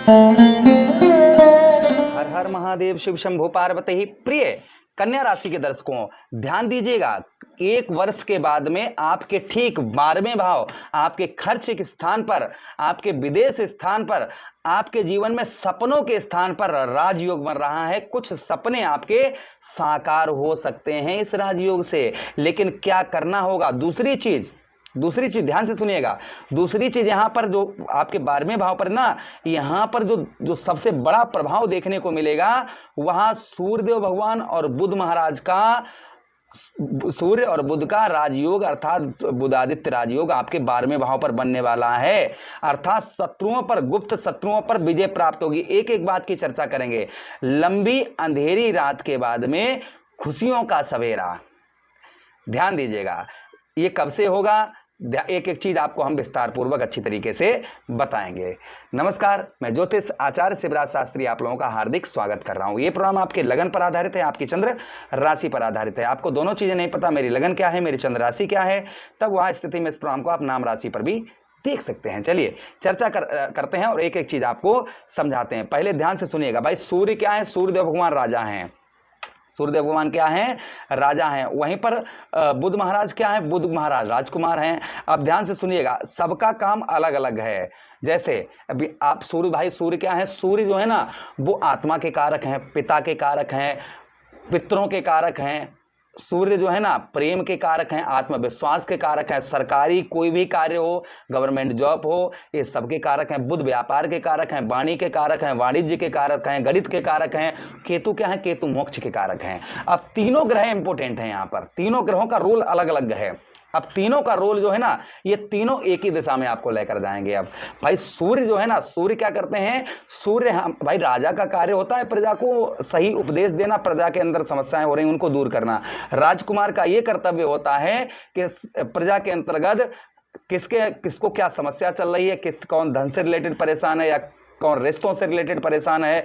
हर हर महादेव, शिव शंभु पार्वती। प्रिय कन्या राशि के दर्शकों, ध्यान दीजिएगा, एक वर्ष के बाद में आपके ठीक 12वें भाव, आपके खर्च के स्थान पर, आपके विदेश स्थान पर, आपके जीवन में सपनों के स्थान पर राजयोग बन रहा है। कुछ सपने आपके साकार हो सकते हैं इस राजयोग से, लेकिन क्या करना होगा? दूसरी चीज ध्यान से सुनिएगा। दूसरी चीज यहां पर जो आपके 12वें भाव पर ना, यहां पर जो सबसे बड़ा प्रभाव देखने को मिलेगा, वहां सूर्यदेव भगवान और बुध महाराज का, सूर्य और बुध का राजयोग अर्थात बुधादित्य राजयोग आपके 12वें भाव पर बनने वाला है। अर्थात शत्रुओं पर, गुप्त शत्रुओं पर विजय प्राप्त होगी। एक एक बात की चर्चा करेंगे। लंबी अंधेरी रात के बाद में खुशियों का सवेरा। ध्यान दीजिएगा, ये कब से होगा? एक एक चीज आपको हम विस्तार पूर्वक अच्छी तरीके से बताएंगे। नमस्कार, मैं ज्योतिष आचार्य शिवराज शास्त्री आप लोगों का हार्दिक स्वागत कर रहा हूं। ये प्रोग्राम आपके लगन पर आधारित है, आपकी चंद्र राशि पर आधारित है। आपको दोनों चीजें नहीं पता, मेरी लगन क्या है, मेरी चंद्र राशि क्या है, तब वह स्थिति में इस प्रोग्राम को आप नाम राशि पर भी देख सकते हैं। चलिए चर्चा करते हैं और एक एक चीज आपको समझाते हैं। पहले ध्यान से सुनिएगा भाई, सूर्य क्या है? सूर्यदेव भगवान राजा हैं। सूर्यदेव भगवान क्या हैं? राजा हैं। वहीं पर बुध महाराज क्या है? बुध महाराज राजकुमार हैं। अब ध्यान से सुनिएगा, सबका काम अलग अलग है। जैसे अभी आप सूर्य क्या है? सूर्य जो है ना, वो आत्मा के कारक हैं, पिता के कारक हैं, पितरों के कारक हैं। सूर्य जो है ना, प्रेम के कारक हैं, आत्मविश्वास के कारक हैं। सरकारी कोई भी कार्य हो, गवर्नमेंट जॉब हो, ये सबके कारक हैं। बुध व्यापार के कारक हैं, वाणी के कारक हैं, वाणिज्य के कारक हैं, गणित के कारक हैं। केतु क्या है? केतु मोक्ष के कारक हैं। अब तीनों ग्रह इंपोर्टेंट हैं। यहाँ पर तीनों ग्रहों का रोल अलग अलग है। अब तीनों का रोल जो है ना, ये तीनों एक ही दिशा में आपको लेकर जाएंगे। अब भाई सूर्य जो है ना, सूर्य क्या करते हैं? सूर्य भाई राजा का कार्य होता है प्रजा को सही उपदेश देना, प्रजा के अंदर समस्याएं हो रही उनको दूर करना। राजकुमार का ये कर्तव्य होता है कि प्रजा के अंतर्गत किसको क्या समस्या चल रही है, कौन धन से रिलेटेड परेशान है या कौन रिश्तों से रिलेटेड परेशान है,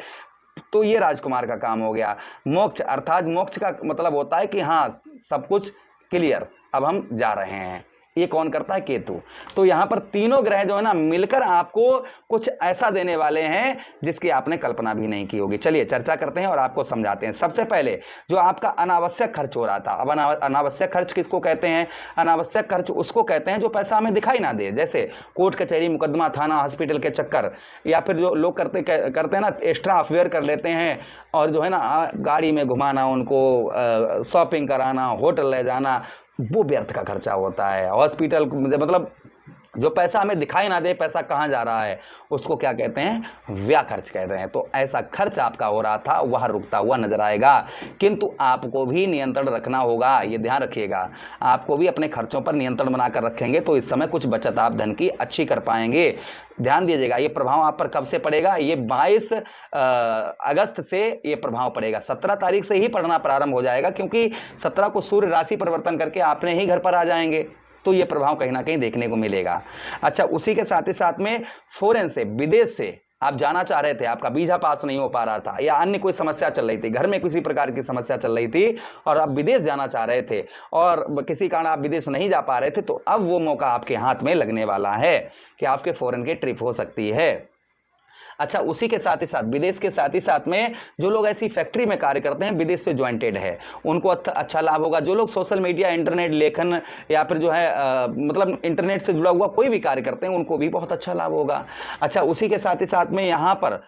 तो ये राजकुमार का काम हो गया। मोक्ष अर्थात मोक्ष का मतलब होता है कि हाँ, सब कुछ क्लियर, अब हम जा रहे हैं। ये कौन करता है? केतु। तो यहां पर तीनों ग्रह जो है ना, मिलकर आपको कुछ ऐसा देने वाले हैं जिसकी आपने कल्पना भी नहीं की होगी। चलिए चर्चा करते हैं और आपको समझाते हैं। सबसे पहले जो आपका अनावश्यक खर्च हो रहा था, अब अनावश्यक खर्च किसको कहते हैं? अनावश्यक खर्च उसको कहते हैं जो पैसा हमें दिखाई ना दे, जैसे कोर्ट कचहरी, मुकदमा, थाना, हॉस्पिटल के चक्कर, या फिर जो लोग करते हैं ना, एक्स्ट्रा अफेयर कर लेते हैं और जो है ना, गाड़ी में घुमाना, उनको शॉपिंग कराना, होटल ले जाना, वो व्यर्थ का खर्चा होता है। हॉस्पिटल मतलब जो पैसा हमें दिखाई ना दे, पैसा कहाँ जा रहा है, उसको क्या कहते हैं? व्यय खर्च कहते हैं। तो ऐसा खर्च आपका हो रहा था, वह रुकता हुआ नजर आएगा। किंतु आपको भी नियंत्रण रखना होगा, ये ध्यान रखिएगा। आपको भी अपने खर्चों पर नियंत्रण बनाकर रखेंगे तो इस समय कुछ बचत आप धन की अच्छी कर पाएंगे। ध्यान दीजिएगा, ये प्रभाव आप पर कब से पड़ेगा? ये 22 अगस्त से ये प्रभाव पड़ेगा। 17 तारीख से ही पड़ना प्रारंभ हो जाएगा, क्योंकि 17 को सूर्य राशि परिवर्तन करके आपने ही घर पर आ जाएंगे, तो ये प्रभाव कहीं ना कहीं देखने को मिलेगा। अच्छा, उसी के साथ ही साथ में फॉरेन से, विदेश से आप जाना चाह रहे थे, आपका वीजा पास नहीं हो पा रहा था, या अन्य कोई समस्या चल रही थी, घर में किसी प्रकार की समस्या चल रही थी और आप विदेश जाना चाह रहे थे और किसी कारण आप विदेश नहीं जा पा रहे थे, तो अब वो मौका आपके हाथ में लगने वाला है कि आपके फॉरेन की ट्रिप हो सकती है। अच्छा, उसी के साथ ही साथ, विदेश के साथ ही साथ में जो लोग ऐसी फैक्ट्री में कार्य करते हैं, विदेश से ज्वाइंटेड है, उनको अच्छा लाभ होगा। जो लोग सोशल मीडिया, इंटरनेट, लेखन या फिर जो है मतलब इंटरनेट से जुड़ा हुआ कोई भी कार्य करते हैं, उनको भी बहुत अच्छा लाभ होगा। अच्छा, उसी के साथ ही साथ में यहाँ पर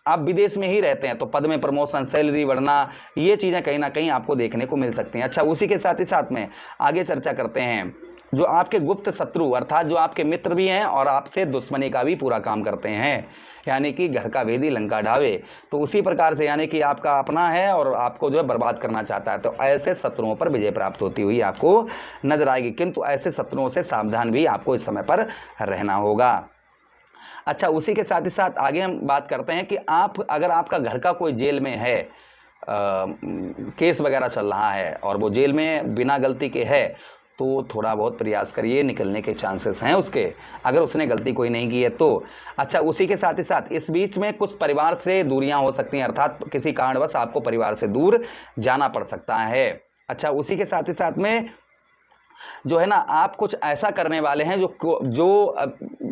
आप विदेश में ही रहते हैं तो पद में प्रमोशन, सैलरी बढ़ना, ये चीज़ें कहीं ना कहीं आपको देखने को मिल सकती हैं। अच्छा, उसी के साथ ही साथ में आगे चर्चा करते हैं। जो आपके गुप्त शत्रु अर्थात जो आपके मित्र भी हैं और आपसे दुश्मनी का भी पूरा काम करते हैं, यानी कि घर का भेदी लंका ढावे, तो उसी प्रकार से यानी कि आपका अपना है और आपको जो है बर्बाद करना चाहता है, तो ऐसे शत्रुओं पर विजय प्राप्त होती हुई आपको नजर आएगी। किंतु ऐसे शत्रुओं से सावधान भी आपको इस समय पर रहना होगा। अच्छा, उसी के साथ ही साथ आगे हम बात करते हैं कि अगर आपका घर का कोई जेल में है, केस वगैरह चल रहा है और वो जेल में बिना गलती के है, तो थोड़ा बहुत प्रयास करिए, निकलने के चांसेस हैं उसके, अगर उसने गलती कोई नहीं की है तो। अच्छा, उसी के साथ ही साथ इस बीच में कुछ परिवार से दूरियां हो सकती हैं, अर्थात किसी कारणवश आपको परिवार से दूर जाना पड़ सकता है। अच्छा, उसी के साथ ही साथ में जो है ना आप कुछ ऐसा करने वाले हैं जो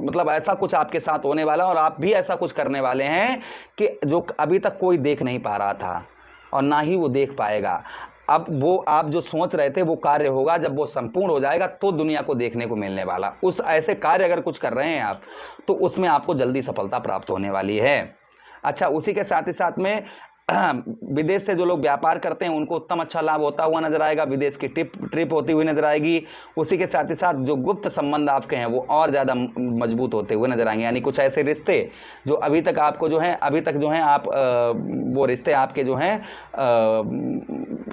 मतलब ऐसा कुछ आपके साथ होने वाला है और आप भी ऐसा कुछ करने वाले हैं कि जो अभी तक कोई देख नहीं पा रहा था और ना ही वो देख पाएगा। अब वो आप जो सोच रहे थे वो कार्य होगा, जब वो संपूर्ण हो जाएगा तो दुनिया को देखने को मिलने वाला। उस ऐसे कार्य अगर कुछ कर रहे हैं आप तो उसमें आपको जल्दी सफलता प्राप्त होने वाली है। अच्छा, उसी के साथ ही साथ में विदेश से जो लोग व्यापार करते हैं उनको उत्तम अच्छा लाभ होता हुआ नजर आएगा, विदेश की ट्रिप होती हुई नजर आएगी। उसी के साथ ही साथ जो गुप्त संबंध आपके हैं वो और ज़्यादा मजबूत होते हुए नजर आएंगे, यानी कुछ ऐसे रिश्ते जो अभी तक जो हैं आप वो रिश्ते आपके जो हैं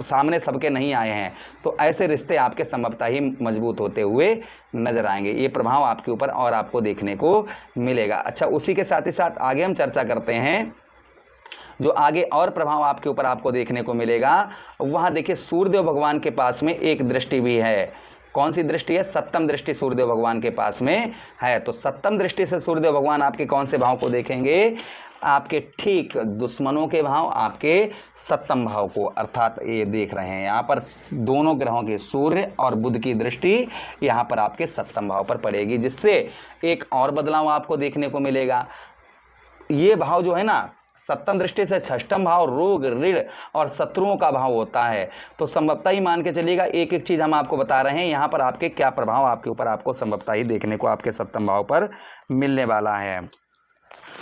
सामने सबके नहीं आए हैं, तो ऐसे रिश्ते आपके संभवतः ही मजबूत होते हुए नजर आएंगे। ये प्रभाव आपके ऊपर और आपको देखने को मिलेगा। अच्छा, उसी के साथ ही साथ आगे हम चर्चा करते हैं जो आगे और प्रभाव आपके ऊपर आपको देखने को मिलेगा। वहाँ देखिए सूर्यदेव भगवान के पास में एक दृष्टि भी है। कौन सी दृष्टि है? सप्तम दृष्टि सूर्यदेव भगवान के पास में है। तो सप्तम दृष्टि से सूर्यदेव भगवान आपके कौन से भाव को देखेंगे? आपके ठीक दुश्मनों के भाव, आपके सप्तम भाव को, अर्थात ये देख रहे हैं यहाँ पर दोनों ग्रहों के सूर्य और बुध की दृष्टि यहाँ पर आपके सप्तम भाव पर पड़ेगी, जिससे एक और बदलाव आपको देखने को मिलेगा। ये भाव जो है ना सप्तम दृष्टि से षष्ठम भाव रोग, ऋण और शत्रुओं का भाव होता है। तो संभवतः ही मान के चलिएगा, एक एक चीज हम आपको बता रहे हैं यहाँ पर आपके क्या प्रभाव आपके ऊपर आपको संभवतः ही देखने को आपके सप्तम भाव पर मिलने वाला है।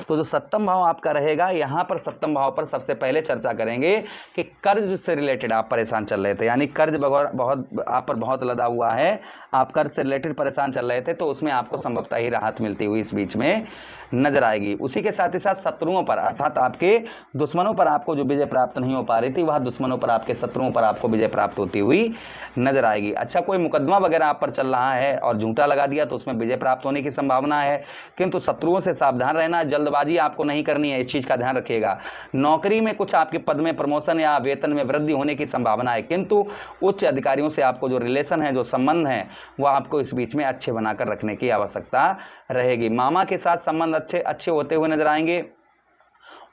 तो जो सप्तम भाव आपका रहेगा, यहाँ पर सप्तम भाव पर सबसे पहले चर्चा करेंगे कि कर्ज से रिलेटेड आप परेशान चल रहे थे, यानी कर्ज बहुत आप पर बहुत लदा हुआ है, आप कर्ज से रिलेटेड परेशान चल रहे थे, तो उसमें आपको संभवतः ही राहत मिलती हुई इस बीच में नजर आएगी। उसी के साथ ही साथ शत्रुओं पर, अर्थात आपके दुश्मनों पर आपको जो विजय प्राप्त नहीं हो पा रही थी, वह दुश्मनों पर, आपके शत्रुओं पर आपको विजय प्राप्त होती हुई नजर आएगी। अच्छा, कोई मुकदमा वगैरह आप पर चल रहा है और झूठा लगा दिया तो उसमें विजय प्राप्त होने की संभावना है, किंतु शत्रुओं से सावधान रहना, जल्दबाजी आपको नहीं करनी है, इस चीज का ध्यान रखिएगा। नौकरी में कुछ आपके पद में प्रमोशन या वेतन में वृद्धि होने की संभावना है, किंतु उच्च अधिकारियों से आपको जो रिलेशन है, जो संबंध है, वह आपको इस बीच में अच्छे बनाकर रखने की आवश्यकता रहेगी। मामा के साथ संबंध अच्छे होते हुए नजर आएंगे।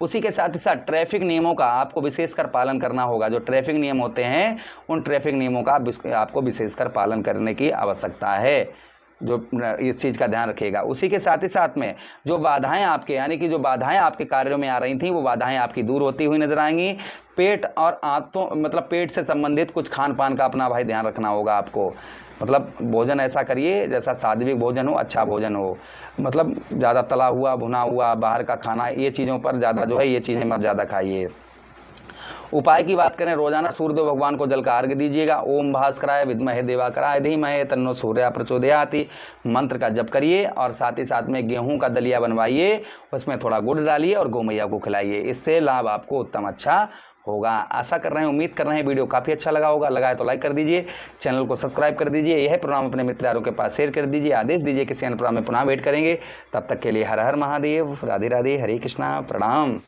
उसी के साथ ही साथ ट्रैफिक नियमों का आपको विशेषकर पालन करना होगा। जो ट्रैफिक नियम होते हैं उन ट्रैफिक नियमों का आपको विशेषकर पालन करने की आवश्यकता है, जो इस चीज़ का ध्यान रखिएगा। उसी के साथ ही साथ में जो बाधाएं आपके, यानी कि जो बाधाएं आपके कार्यों में आ रही थी, वो बाधाएं आपकी दूर होती हुई नजर आएंगी। पेट और आंतों मतलब पेट से संबंधित कुछ खान पान का अपना भाई ध्यान रखना होगा आपको। मतलब भोजन ऐसा करिए जैसा सात्विक भोजन हो, अच्छा भोजन हो, मतलब ज़्यादा तला हुआ, भुना हुआ, बाहर का खाना, ये चीज़ों पर ज़्यादा जो है ये चीज़ें मत ज़्यादा खाइए। उपाय की बात करें, रोजाना सूर्यदेव भगवान को जल का अर्घ्य दीजिएगा। ओम भास्कराय विद्महे दिवाकराय धीमहि तन्नो सूर्य प्रचोदयाति मंत्र का जप करिए और साथ ही साथ में गेहूं का दलिया बनवाइए, उसमें थोड़ा गुड़ डालिए और गौमैया को खिलाइए। इससे लाभ आपको उत्तम अच्छा होगा। आशा कर रहे हैं, उम्मीद कर रहे हैं वीडियो काफ़ी अच्छा लगा होगा। लगाए तो लाइक कर दीजिए, चैनल को सब्सक्राइब कर दीजिए, यह प्रोग्राम अपने मित्रों के पास शेयर कर दीजिए। आदेश दीजिए किसी अन्य प्रोग्राम में पुनः वेट करेंगे। तब तक के लिए हर हर महादेव, राधे राधे, हरे कृष्णा, प्रणाम।